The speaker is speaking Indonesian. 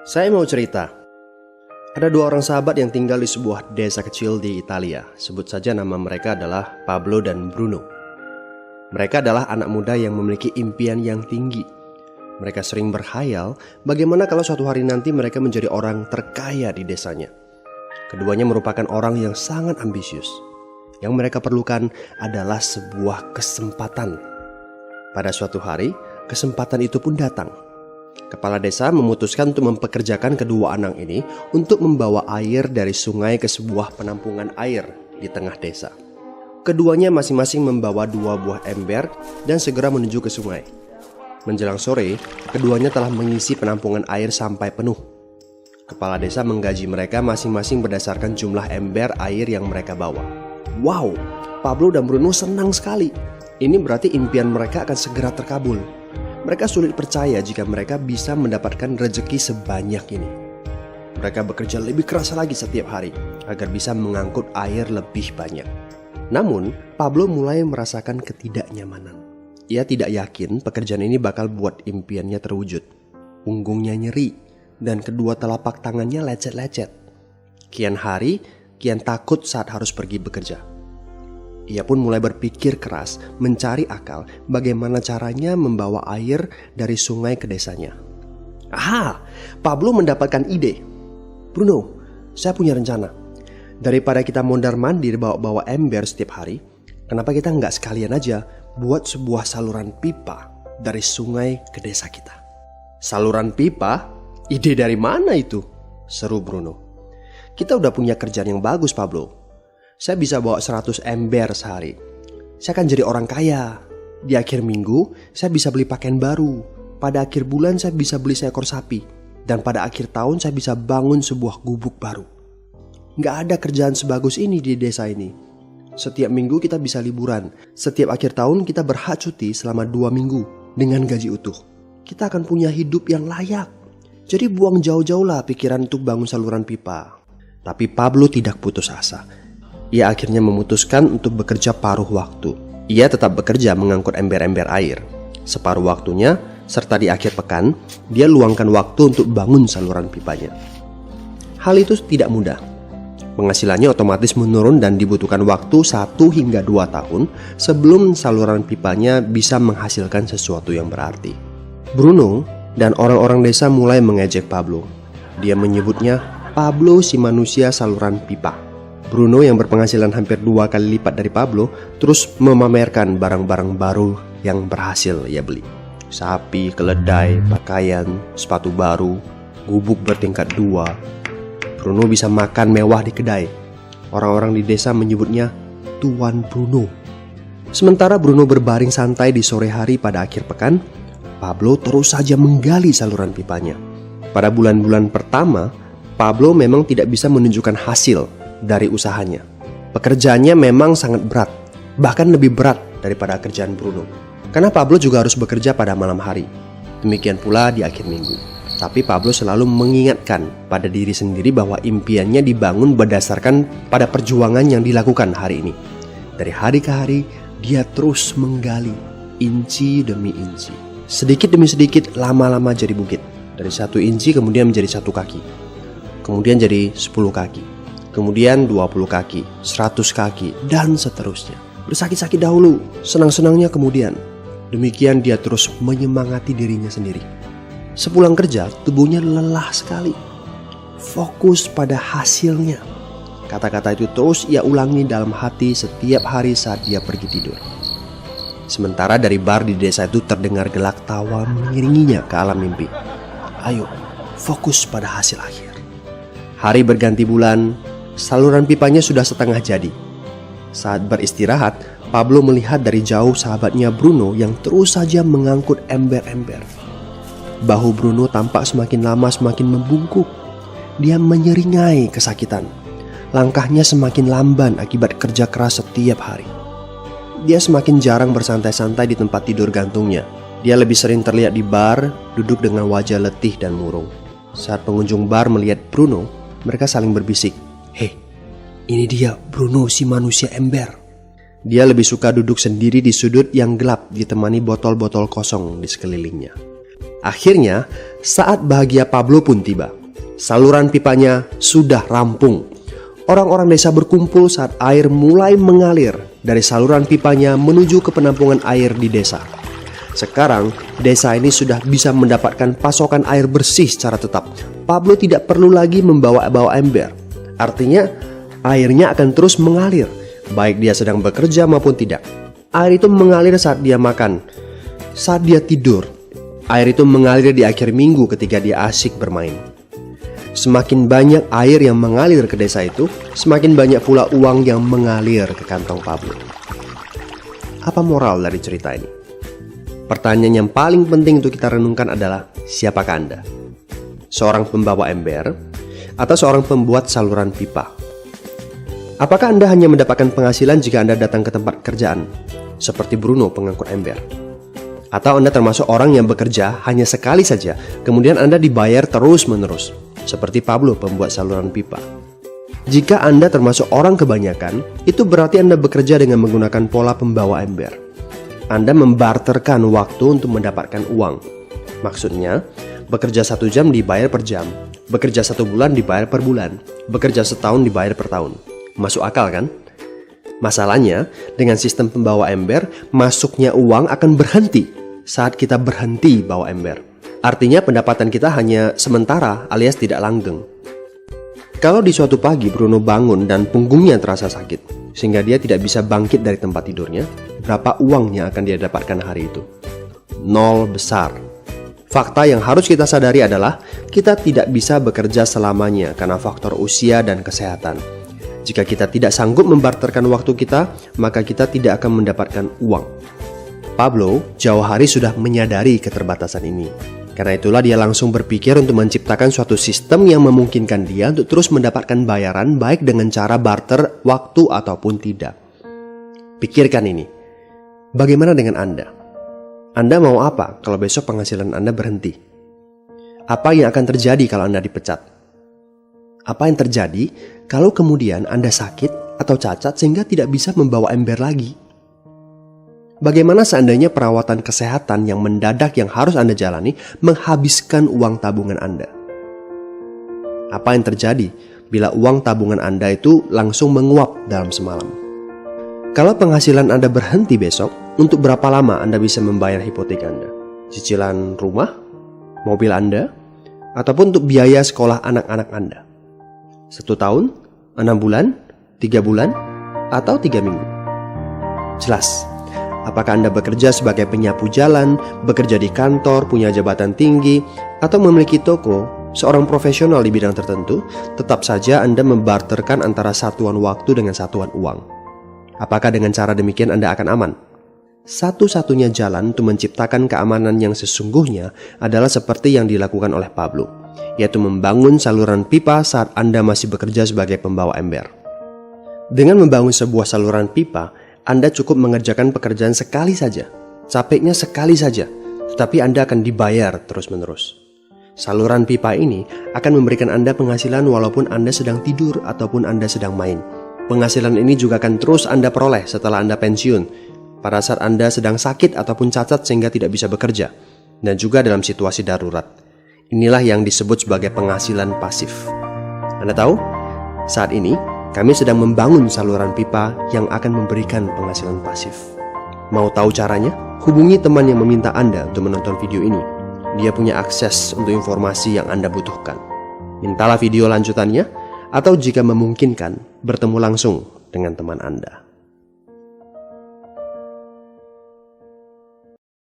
Saya mau cerita. Ada dua orang sahabat yang tinggal di sebuah desa kecil di Italia. Sebut saja nama mereka adalah Pablo dan Bruno. Mereka adalah anak muda yang memiliki impian yang tinggi. Mereka sering berkhayal bagaimana kalau suatu hari nanti mereka menjadi orang terkaya di desanya. Keduanya merupakan orang yang sangat ambisius. Yang mereka perlukan adalah sebuah kesempatan. Pada suatu hari, kesempatan itu pun datang. Kepala desa memutuskan untuk mempekerjakan kedua anak ini untuk membawa air dari sungai ke sebuah penampungan air di tengah desa. Keduanya masing-masing membawa 2 buah ember dan segera menuju ke sungai. Menjelang sore, keduanya telah mengisi penampungan air sampai penuh. Kepala desa menggaji mereka masing-masing berdasarkan jumlah ember air yang mereka bawa. Wow, Pablo dan Bruno senang sekali. Ini berarti impian mereka akan segera terkabul. Mereka sulit percaya jika mereka bisa mendapatkan rezeki sebanyak ini. Mereka bekerja lebih keras lagi setiap hari agar bisa mengangkut air lebih banyak. Namun, Pablo mulai merasakan ketidaknyamanan. Ia tidak yakin pekerjaan ini bakal buat impiannya terwujud. Punggungnya nyeri dan kedua telapak tangannya lecet-lecet. Kian hari, kian takut saat harus pergi bekerja. Ia pun mulai berpikir keras mencari akal bagaimana caranya membawa air dari sungai ke desanya. Aha, Pablo mendapatkan ide. Bruno, saya punya rencana. Daripada kita mondar-mandir bawa-bawa ember setiap hari, kenapa kita nggak sekalian aja buat sebuah saluran pipa dari sungai ke desa kita? Saluran pipa? Ide dari mana itu? Seru Bruno. Kita udah punya kerjaan yang bagus, Pablo. Saya bisa bawa 100 ember sehari. Saya akan jadi orang kaya. Di akhir minggu, saya bisa beli pakaian baru. Pada akhir bulan, saya bisa beli seekor sapi. Dan pada akhir tahun, saya bisa bangun sebuah gubuk baru. Nggak ada kerjaan sebagus ini di desa ini. Setiap minggu kita bisa liburan. Setiap akhir tahun, kita berhak cuti selama 2 minggu dengan gaji utuh. Kita akan punya hidup yang layak. Jadi buang jauh-jauh lah pikiran untuk bangun saluran pipa. Tapi Pablo tidak putus asa. Ia akhirnya memutuskan untuk bekerja paruh waktu. Ia tetap bekerja mengangkut ember-ember air. Separuh waktunya, serta di akhir pekan, dia luangkan waktu untuk bangun saluran pipanya. Hal itu tidak mudah. Penghasilannya otomatis menurun dan dibutuhkan waktu 1 hingga 2 tahun sebelum saluran pipanya bisa menghasilkan sesuatu yang berarti. Bruno dan orang-orang desa mulai mengejek Pablo. Dia menyebutnya Pablo si manusia saluran pipa. Bruno yang berpenghasilan hampir 2 kali lipat dari Pablo terus memamerkan barang-barang baru yang berhasil ia beli. Sapi, keledai, pakaian, sepatu baru, gubuk bertingkat 2. Bruno bisa makan mewah di kedai. Orang-orang di desa menyebutnya Tuan Bruno. Sementara Bruno berbaring santai di sore hari pada akhir pekan, Pablo terus saja menggali saluran pipanya. Pada bulan-bulan pertama, Pablo memang tidak bisa menunjukkan hasil dari usahanya. Pekerjaannya memang sangat berat, bahkan lebih berat daripada kerjaan Bruno. Karena Pablo juga harus bekerja pada malam hari. Demikian pula di akhir minggu. Tapi Pablo selalu mengingatkan pada diri sendiri bahwa impiannya dibangun berdasarkan pada perjuangan yang dilakukan hari ini. Dari hari ke hari, dia terus menggali, inci demi inci. Sedikit demi sedikit, lama-lama jadi bukit. Dari 1 inci kemudian menjadi 1 kaki. Kemudian jadi 10 kaki. Kemudian 20 kaki, 100 kaki, dan seterusnya. Bersakit-sakit dahulu, senang-senangnya kemudian. Demikian dia terus menyemangati dirinya sendiri. Sepulang kerja, tubuhnya lelah sekali. Fokus pada hasilnya. Kata-kata itu terus ia ulangi dalam hati setiap hari saat dia pergi tidur. Sementara dari bar di desa itu terdengar gelak tawa mengiringinya ke alam mimpi. Ayo, fokus pada hasil akhir. Hari berganti bulan, saluran pipanya sudah setengah jadi. Saat beristirahat, Pablo melihat dari jauh sahabatnya Bruno yang terus saja mengangkut ember-ember. Bahu Bruno tampak semakin lama semakin membungkuk. Dia menyeringai kesakitan. Langkahnya semakin lamban akibat kerja keras setiap hari. Dia semakin jarang bersantai-santai di tempat tidur gantungnya. Dia lebih sering terlihat di bar, duduk dengan wajah letih dan murung. Saat pengunjung bar melihat Bruno, mereka saling berbisik. Hei, ini dia Bruno si manusia ember. Dia lebih suka duduk sendiri di sudut yang gelap ditemani botol-botol kosong di sekelilingnya. Akhirnya, Saat bahagia Pablo pun tiba. Saluran pipanya sudah rampung. Orang-orang desa berkumpul saat air mulai mengalir dari saluran pipanya menuju ke penampungan air di desa. Sekarang, desa ini sudah bisa mendapatkan pasokan air bersih secara tetap. Pablo tidak perlu lagi membawa ember. Artinya, airnya akan terus mengalir, baik dia sedang bekerja maupun tidak. Air itu mengalir saat dia makan, saat dia tidur. Air itu mengalir di akhir minggu ketika dia asik bermain. Semakin banyak air yang mengalir ke desa itu, semakin banyak pula uang yang mengalir ke kantong Pablo. Apa moral dari cerita ini? Pertanyaan yang paling penting untuk kita renungkan adalah, siapakah Anda? Seorang pembawa ember atau seorang pembuat saluran pipa? Apakah Anda hanya mendapatkan penghasilan jika Anda datang ke tempat kerjaan, seperti Bruno pengangkut ember? Atau Anda termasuk orang yang bekerja hanya sekali saja, kemudian Anda dibayar terus-menerus, seperti Pablo pembuat saluran pipa? Jika Anda termasuk orang kebanyakan, itu berarti Anda bekerja dengan menggunakan pola pembawa ember. Anda membarterkan waktu untuk mendapatkan uang. Maksudnya, bekerja 1 jam dibayar per jam, bekerja 1 bulan dibayar per bulan, bekerja setahun dibayar per tahun. Masuk akal kan? Masalahnya, dengan sistem pembawa ember, masuknya uang akan berhenti saat kita berhenti bawa ember. Artinya pendapatan kita hanya sementara alias tidak langgeng. Kalau di suatu pagi Bruno bangun dan punggungnya terasa sakit, sehingga dia tidak bisa bangkit dari tempat tidurnya, berapa uang yang akan dia dapatkan hari itu? 0 besar. Fakta yang harus kita sadari adalah kita tidak bisa bekerja selamanya karena faktor usia dan kesehatan. Jika kita tidak sanggup membarterkan waktu kita, maka kita tidak akan mendapatkan uang. Pablo jauh hari sudah menyadari keterbatasan ini. Karena itulah dia langsung berpikir untuk menciptakan suatu sistem yang memungkinkan dia untuk terus mendapatkan bayaran baik dengan cara barter waktu ataupun tidak. Pikirkan ini. Bagaimana dengan Anda? Anda mau apa kalau besok penghasilan Anda berhenti? Apa yang akan terjadi kalau Anda dipecat? Apa yang terjadi kalau kemudian Anda sakit atau cacat sehingga tidak bisa membawa ember lagi? Bagaimana seandainya perawatan kesehatan yang mendadak yang harus Anda jalani menghabiskan uang tabungan Anda? Apa yang terjadi bila uang tabungan Anda itu langsung menguap dalam semalam? Kalau penghasilan Anda berhenti besok, untuk berapa lama Anda bisa membayar hipotek Anda? Cicilan rumah, mobil Anda, ataupun untuk biaya sekolah anak-anak Anda? 1 tahun, 6 bulan, 3 bulan, atau 3 minggu? Jelas. Apakah Anda bekerja sebagai penyapu jalan, bekerja di kantor, punya jabatan tinggi, atau memiliki toko, seorang profesional di bidang tertentu, tetap saja Anda membarterkan antara satuan waktu dengan satuan uang. Apakah dengan cara demikian Anda akan aman? Satu-satunya jalan untuk menciptakan keamanan yang sesungguhnya adalah seperti yang dilakukan oleh Pablo, yaitu membangun saluran pipa saat Anda masih bekerja sebagai pembawa ember. Dengan membangun sebuah saluran pipa, Anda cukup mengerjakan pekerjaan sekali saja, capeknya sekali saja, tetapi Anda akan dibayar terus-menerus. Saluran pipa ini akan memberikan Anda penghasilan walaupun Anda sedang tidur ataupun Anda sedang main. Penghasilan ini juga akan terus Anda peroleh setelah Anda pensiun, pada saat Anda sedang sakit ataupun cacat sehingga tidak bisa bekerja, dan juga dalam situasi darurat. Inilah yang disebut sebagai penghasilan pasif. Anda tahu, saat ini kami sedang membangun saluran pipa yang akan memberikan penghasilan pasif. Mau tahu caranya? Hubungi teman yang meminta Anda untuk menonton video ini. Dia punya akses untuk informasi yang Anda butuhkan. Mintalah video lanjutannya, atau jika memungkinkan, bertemu langsung dengan teman Anda.